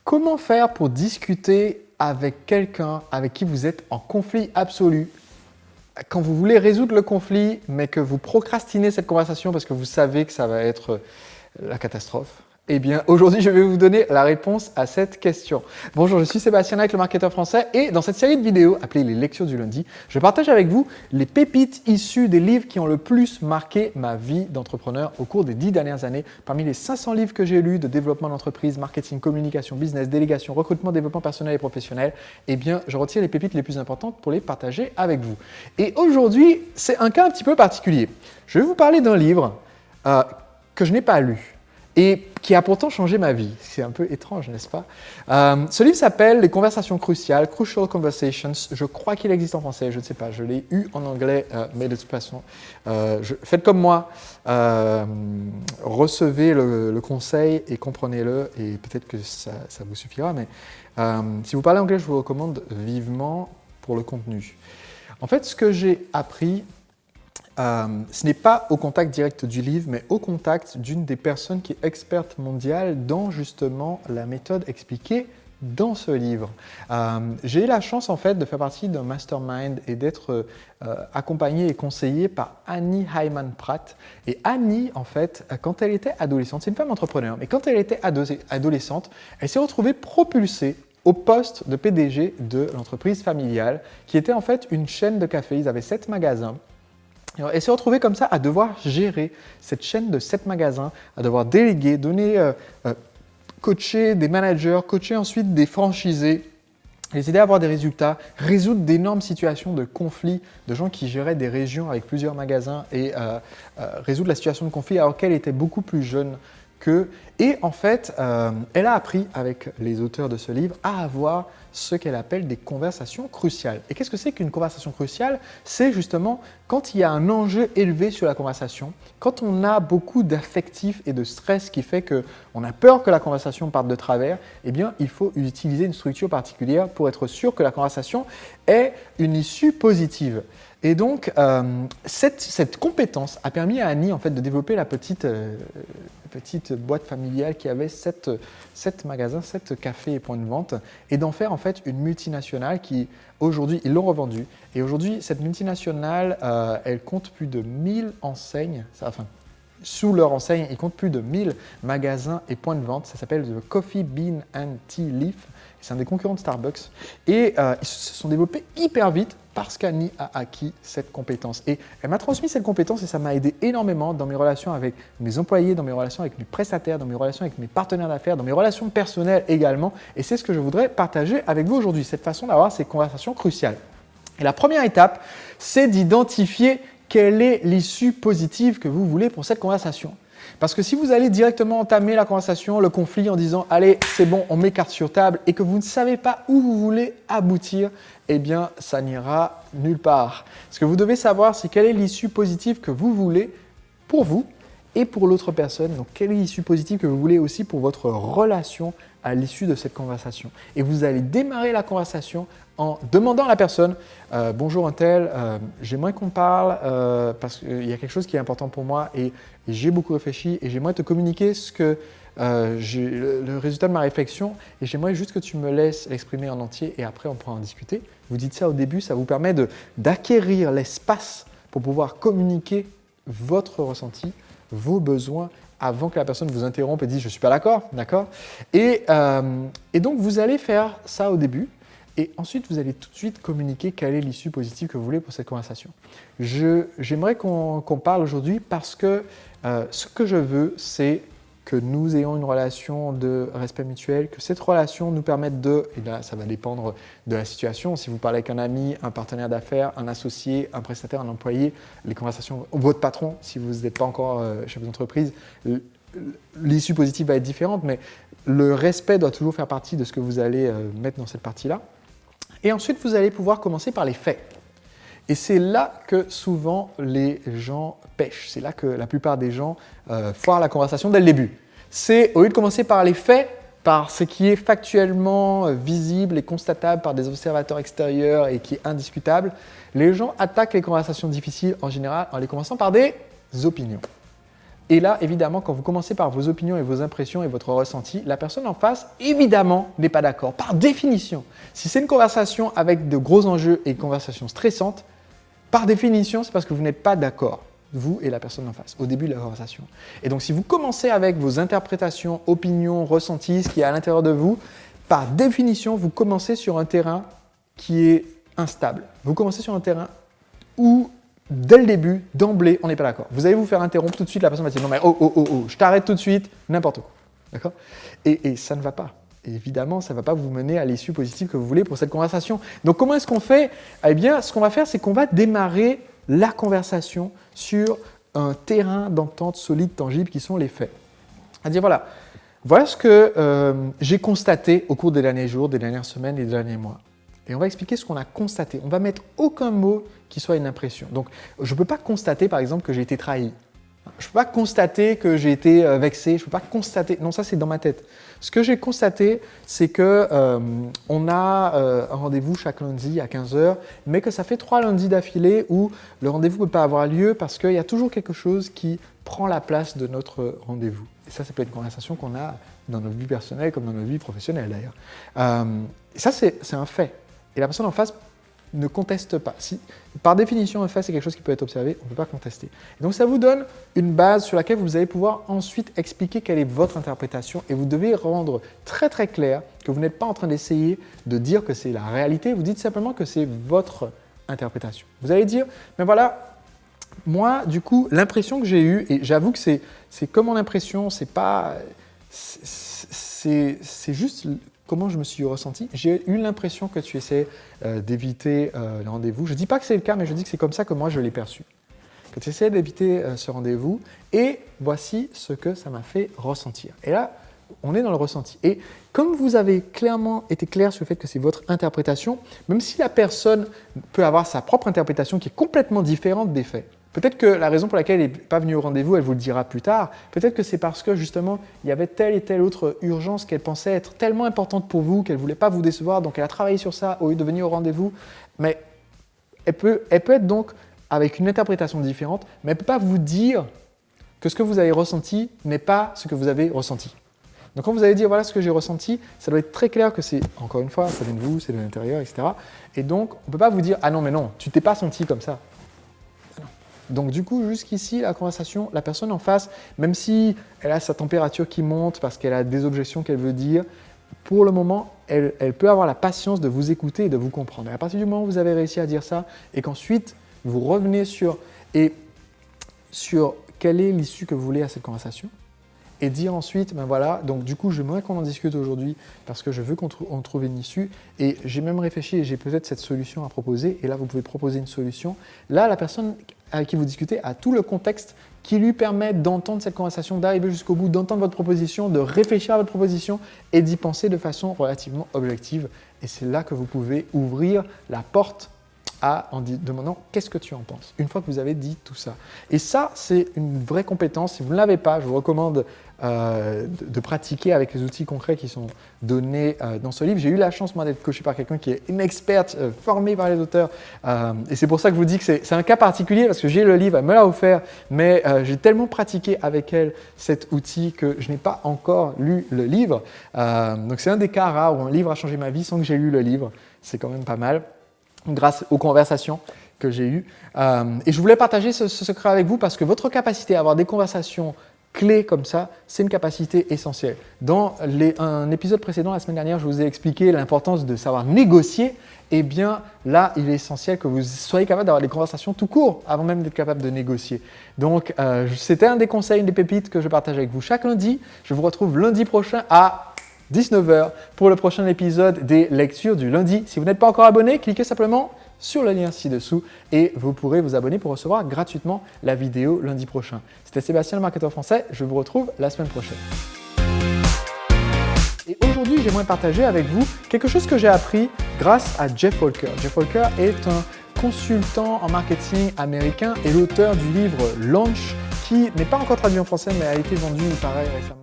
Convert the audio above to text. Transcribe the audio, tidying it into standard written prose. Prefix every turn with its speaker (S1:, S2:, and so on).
S1: Comment faire pour discuter avec quelqu'un avec qui vous êtes en conflit absolu? Quand vous voulez résoudre le conflit, mais que vous procrastinez cette conversation parce que vous savez que ça va être la catastrophe. Eh bien, aujourd'hui, je vais vous donner la réponse à cette question. Bonjour, je suis Sébastien avec le marketeur français et dans cette série de vidéos appelée les lectures du lundi, je partage avec vous les pépites issues des livres qui ont le plus marqué ma vie d'entrepreneur au cours des 10 dernières années. Parmi les 500 livres que j'ai lus de développement d'entreprise, marketing, communication, business, délégation, recrutement, développement personnel et professionnel, eh bien, je retire les pépites les plus importantes pour les partager avec vous. Et aujourd'hui, c'est un cas un petit peu particulier. Je vais vous parler d'un livre que je n'ai pas lu et qui a pourtant changé ma vie. C'est un peu étrange, n'est-ce pas? Ce livre s'appelle « Les conversations cruciales », « Crucial Conversations ». Je crois qu'il existe en français, je ne sais pas. Je l'ai eu en anglais, mais de toute façon, faites comme moi. Recevez le conseil et comprenez-le, et peut-être que ça vous suffira. Mais si vous parlez anglais, je vous recommande vivement pour le contenu. En fait, ce que j'ai appris, ce n'est pas au contact direct du livre, mais au contact d'une des personnes qui est experte mondiale dans justement la méthode expliquée dans ce livre. J'ai eu la chance en fait de faire partie d'un mastermind et d'être accompagné et conseillé par Annie Heiman-Pratt. Et Annie, en fait, quand elle était adolescente, c'est une femme entrepreneur, mais quand elle était adolescente, elle s'est retrouvée propulsée au poste de PDG de l'entreprise familiale, qui était en fait une chaîne de café. Ils avaient 7 magasins. Elle s'est retrouvée comme ça à devoir gérer cette chaîne de 7 magasins, à devoir déléguer, coacher des managers, coacher ensuite des franchisés, les aider à avoir des résultats, résoudre d'énormes situations de conflits de gens qui géraient des régions avec plusieurs magasins et résoudre la situation de conflit alors qu'elle était beaucoup plus jeune qu'eux. Et en fait, elle a appris avec les auteurs de ce livre à avoir ce qu'elle appelle des conversations cruciales. Et qu'est-ce que c'est qu'une conversation cruciale? C'est justement quand il y a un enjeu élevé sur la conversation, quand on a beaucoup d'affectifs et de stress qui fait qu'on a peur que la conversation parte de travers, eh bien, il faut utiliser une structure particulière pour être sûr que la conversation ait une issue positive. Et donc, cette compétence a permis à Annie en fait, de développer la petite boîte familiale qui avait 7 magasins, 7 cafés et points de vente, et d'en faire en fait une multinationale qui, aujourd'hui, ils l'ont revendue. Et aujourd'hui, cette multinationale, elle compte plus de 1000 enseignes, sous leur enseigne, ils comptent plus de 1000 magasins et points de vente. Ça s'appelle The Coffee Bean and Tea Leaf. C'est un des concurrents de Starbucks. Et ils se sont développés hyper vite parce qu'Annie a acquis cette compétence. Et elle m'a transmis cette compétence et ça m'a aidé énormément dans mes relations avec mes employés, dans mes relations avec mes prestataires, dans mes relations avec mes partenaires d'affaires, dans mes relations personnelles également. Et c'est ce que je voudrais partager avec vous aujourd'hui, cette façon d'avoir ces conversations cruciales. Et la première étape, c'est d'identifier quelle est l'issue positive que vous voulez pour cette conversation. Parce que si vous allez directement entamer la conversation, le conflit en disant « Allez, c'est bon, on met carte sur table » et que vous ne savez pas où vous voulez aboutir, eh bien, ça n'ira nulle part. Ce que vous devez savoir, c'est quelle est l'issue positive que vous voulez pour vous et pour l'autre personne. Donc, quelle est l'issue positive que vous voulez aussi pour votre relation à l'issue de cette conversation. Et vous allez démarrer la conversation en demandant à la personne « Bonjour un tel, j'aimerais qu'on parle parce qu'il y a quelque chose qui est important pour moi et j'ai beaucoup réfléchi et j'aimerais te communiquer le résultat de ma réflexion et j'aimerais juste que tu me laisses l'exprimer en entier et après on pourra en discuter. » Vous dites ça au début, ça vous permet d'acquérir l'espace pour pouvoir communiquer votre ressenti, vos besoins, avant que la personne vous interrompe et dise « je ne suis pas d'accord », d'accord ? Et donc, vous allez faire ça au début et ensuite, vous allez tout de suite communiquer quelle est l'issue positive que vous voulez pour cette conversation. J'aimerais qu'on parle aujourd'hui parce que ce que je veux, c'est que nous ayons une relation de respect mutuel, que cette relation nous permette et là, ça va dépendre de la situation. Si vous parlez avec un ami, un partenaire d'affaires, un associé, un prestataire, un employé, les conversations, votre patron, si vous n'êtes pas encore chef d'entreprise, l'issue positive va être différente, mais le respect doit toujours faire partie de ce que vous allez mettre dans cette partie-là. Et ensuite, vous allez pouvoir commencer par les faits. Et c'est là que souvent les gens pêchent. C'est là que la plupart des gens foirent la conversation dès le début. C'est au lieu de commencer par les faits, par ce qui est factuellement visible et constatable par des observateurs extérieurs et qui est indiscutable, les gens attaquent les conversations difficiles en général en les commençant par des opinions. Et là, évidemment, quand vous commencez par vos opinions et vos impressions et votre ressenti, la personne en face, évidemment, n'est pas d'accord, par définition. Si c'est une conversation avec de gros enjeux et une conversation stressante, par définition, c'est parce que vous n'êtes pas d'accord, vous et la personne en face, au début de la conversation. Et donc, si vous commencez avec vos interprétations, opinions, ressentis, ce qui est à l'intérieur de vous, par définition, vous commencez sur un terrain qui est instable. Vous commencez sur un terrain où, dès le début, d'emblée, on n'est pas d'accord. Vous allez vous faire interrompre tout de suite, la personne va dire « Non mais oh, je t'arrête tout de suite, n'importe quoi. » D'accord ? Et ça ne va pas. Et évidemment, ça ne va pas vous mener à l'issue positive que vous voulez pour cette conversation. Donc, comment est-ce qu'on fait ? Eh bien, ce qu'on va faire, c'est qu'on va démarrer la conversation sur un terrain d'entente solide, tangible, qui sont les faits. C'est-à-dire, voilà ce que j'ai constaté au cours des derniers jours, des dernières semaines et des derniers mois. Et on va expliquer ce qu'on a constaté. On va mettre aucun mot qui soit une impression. Donc, je ne peux pas constater, par exemple, que j'ai été trahi. Je ne peux pas constater que j'ai été vexé. Je ne peux pas constater. Non, ça, c'est dans ma tête. Ce que j'ai constaté, c'est qu'on a un rendez-vous chaque lundi à 15h, mais que ça fait 3 lundis d'affilée où le rendez-vous ne peut pas avoir lieu parce qu'il y a toujours quelque chose qui prend la place de notre rendez-vous. Et ça peut être une conversation qu'on a dans notre vie personnelle comme dans notre vie professionnelle d'ailleurs. Ça, c'est un fait. Et la personne en face ne conteste pas. Si, par définition, un fait, c'est quelque chose qui peut être observé, on ne peut pas contester. Et donc, ça vous donne une base sur laquelle vous allez pouvoir ensuite expliquer quelle est votre interprétation et vous devez rendre très très clair que vous n'êtes pas en train d'essayer de dire que c'est la réalité, vous dites simplement que c'est votre interprétation. Vous allez dire, mais voilà, moi, du coup, l'impression que j'ai eue, et j'avoue que c'est comme mon impression, c'est pas... C'est juste... Comment je me suis ressenti? J'ai eu l'impression que tu essaies d'éviter le rendez-vous. Je ne dis pas que c'est le cas, mais je dis que c'est comme ça que moi je l'ai perçu. Que tu essaies d'éviter ce rendez-vous et voici ce que ça m'a fait ressentir. Et là, on est dans le ressenti. Et comme vous avez clairement été clair sur le fait que c'est votre interprétation, même si la personne peut avoir sa propre interprétation qui est complètement différente des faits, peut-être que la raison pour laquelle elle n'est pas venue au rendez-vous, elle vous le dira plus tard. Peut-être que c'est parce que justement, il y avait telle et telle autre urgence qu'elle pensait être tellement importante pour vous qu'elle ne voulait pas vous décevoir, donc elle a travaillé sur ça au lieu de venir au rendez-vous. Mais elle peut être donc avec une interprétation différente, mais elle ne peut pas vous dire que ce que vous avez ressenti n'est pas ce que vous avez ressenti. Donc quand vous allez dire voilà ce que j'ai ressenti, ça doit être très clair que c'est, encore une fois, ça vient de vous, c'est de l'intérieur, etc. Et donc, on ne peut pas vous dire ah non mais non, tu t'es pas senti comme ça. Donc du coup, jusqu'ici, la conversation, la personne en face, même si elle a sa température qui monte parce qu'elle a des objections qu'elle veut dire, pour le moment, elle peut avoir la patience de vous écouter et de vous comprendre. Et à partir du moment où vous avez réussi à dire ça et qu'ensuite, vous revenez sur quelle est l'issue que vous voulez à cette conversation et dire ensuite, ben voilà, donc du coup, j'aimerais qu'on en discute aujourd'hui parce que je veux qu'on trouve une issue et j'ai même réfléchi et j'ai peut-être cette solution à proposer et là, vous pouvez proposer une solution. Là, la personne avec qui vous discutez a tout le contexte qui lui permet d'entendre cette conversation, d'arriver jusqu'au bout, d'entendre votre proposition, de réfléchir à votre proposition et d'y penser de façon relativement objective. Et c'est là que vous pouvez ouvrir la porte en demandant qu'est-ce que tu en penses, une fois que vous avez dit tout ça. Et ça, c'est une vraie compétence. Si vous ne l'avez pas, je vous recommande de pratiquer avec les outils concrets qui sont donnés dans ce livre. J'ai eu la chance, moi, d'être coaché par quelqu'un qui est une experte formée par les auteurs. Et c'est pour ça que je vous dis que c'est un cas particulier parce que j'ai le livre, elle me l'a offert, mais j'ai tellement pratiqué avec elle cet outil que je n'ai pas encore lu le livre. Donc, c'est un des cas rares où un livre a changé ma vie sans que j'ai lu le livre. C'est quand même pas mal, grâce aux conversations que j'ai eues. Et je voulais partager ce secret avec vous parce que votre capacité à avoir des conversations clés comme ça, c'est une capacité essentielle. Dans un épisode précédent, la semaine dernière, je vous ai expliqué l'importance de savoir négocier. Eh bien, là, il est essentiel que vous soyez capable d'avoir des conversations tout court avant même d'être capable de négocier. Donc, c'était un des conseils, une des pépites que je partage avec vous chaque lundi. Je vous retrouve lundi prochain à 19h pour le prochain épisode des lectures du lundi. Si vous n'êtes pas encore abonné, cliquez simplement sur le lien ci-dessous et vous pourrez vous abonner pour recevoir gratuitement la vidéo lundi prochain. C'était Sébastien, le marketeur français. Je vous retrouve la semaine prochaine. Et aujourd'hui, j'aimerais partager avec vous quelque chose que j'ai appris grâce à Jeff Walker. Jeff Walker est un consultant en marketing américain et l'auteur du livre Launch qui n'est pas encore traduit en français mais a été vendu, il paraît, récemment.